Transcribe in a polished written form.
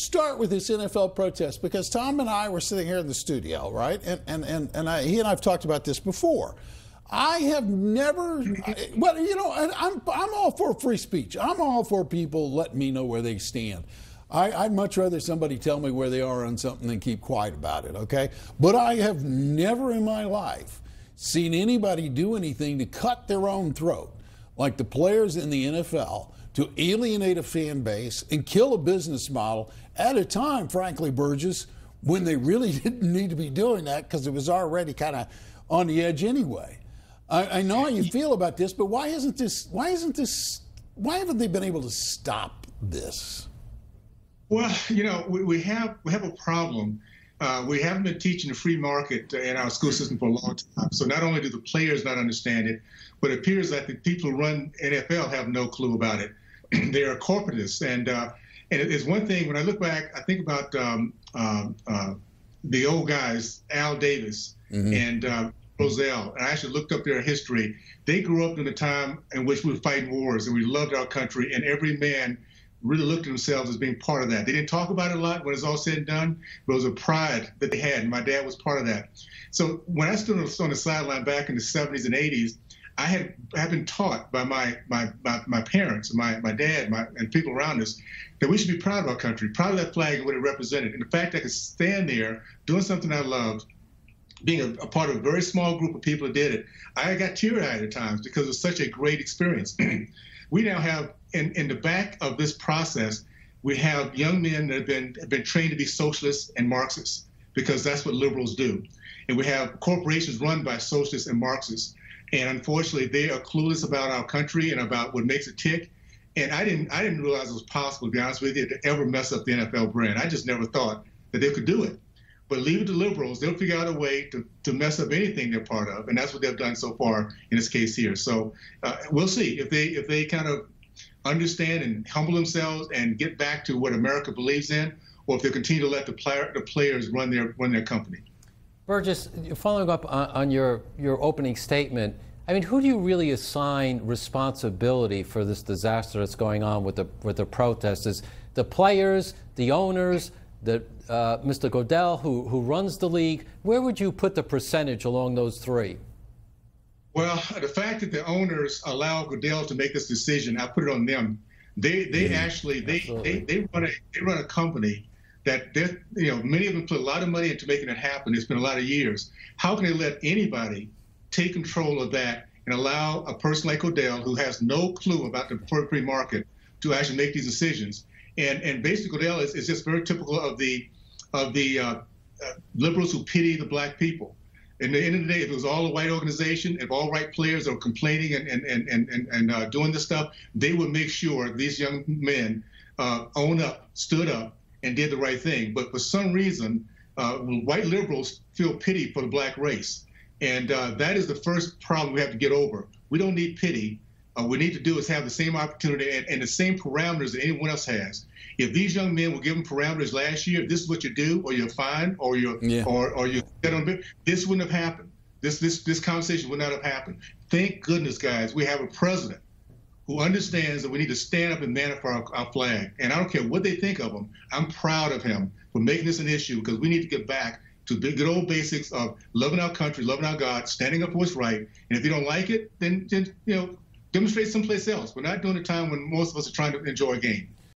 start with this NFL protest, because Tom and I were sitting here in the studio, right? He and I have talked about this before. I have never, well, you know, I'm all for free speech. I'm all for people letting me know where they stand. I'd much rather somebody tell me where they are on something than keep quiet about it, okay? But I have never in my life seen anybody do anything to cut their own throat, like the players in the NFL, to alienate a fan base and kill a business model at a time, frankly, Burgess, when they really didn't need to be doing that because it was already kind of on the edge anyway. I know how you feel about this, but why haven't they been able to stop this? Well, you know, we have a problem. We haven't been teaching the free market in our school system for a long time. So not only do the players not understand it, but it appears that the people who run NFL have no clue about it. They are corporatists, and it's one thing when I look back, I think about the old guys, Al Davis and Roselle, and I actually looked up their history. They grew up in a time in which we were fighting wars and we loved our country, and every man really looked at themselves as being part of that. They didn't talk about it a lot when it's all said and done, but it was a pride that they had, and my dad was part of that. So when I stood on the sideline back in the 70s and 80s, I had been taught by my parents, my dad, and people around us, that we should be proud of our country, proud of that flag and what it represented. And the fact I could stand there doing something I loved, being a part of a very small group of people that did it, I got teary-eyed at times because it was such a great experience. We now have, in the back of this process, we have young men that have been trained to be socialists and Marxists, because that's what liberals do. And we have corporations run by socialists and Marxists. And unfortunately, they are clueless about our country and about what makes it tick. And I didn't realize it was possible, to be honest with you, to ever mess up the NFL brand. I just never thought that they could do it. But leave it to liberals. They'll figure out a way to mess up anything they're part of. And that's what they've done so far in this case here. So we'll see if they kind of understand and humble themselves and get back to what America believes in, or if they continue to let the players run their company. Burgess, following up on your opening statement, I mean, who do you really assign responsibility for this disaster that's going on with the protests? Is the players, the owners, Mr. Goodell, who runs the league? Where would you put the percentage along those three? Well, the fact that the owners allow Goodell to make this decision, I put it on them. They run a company that many of them put a lot of money into making it happen. It's been a lot of years. How can they let anybody take control of that and allow a person like Goodell, who has no clue about the free market, to actually make these decisions? And basically, Goodell is just very typical of the liberals who pity the black people. At the end of the day, if it was all a white organization, if all white players are complaining and doing this stuff, they would make sure these young men owned up, stood up, and did the right thing. But for some reason, white liberals feel pity for the black race. And that is the first problem we have to get over. We don't need pity. What we need to do is have the same opportunity and the same parameters that anyone else has. If these young men were given parameters last year, this is what you do, or you're fined, or you're get on, this wouldn't have happened. This conversation would not have happened. Thank goodness, guys, we have a president who understands that we need to stand up and man up for our flag. And I don't care what they think of him. I'm proud of him for making this an issue, because we need to get back to the good old basics of loving our country, loving our God, standing up for what's right. And if you don't like it, then demonstrate someplace else. We're not doing a time when most of us are trying to enjoy a game.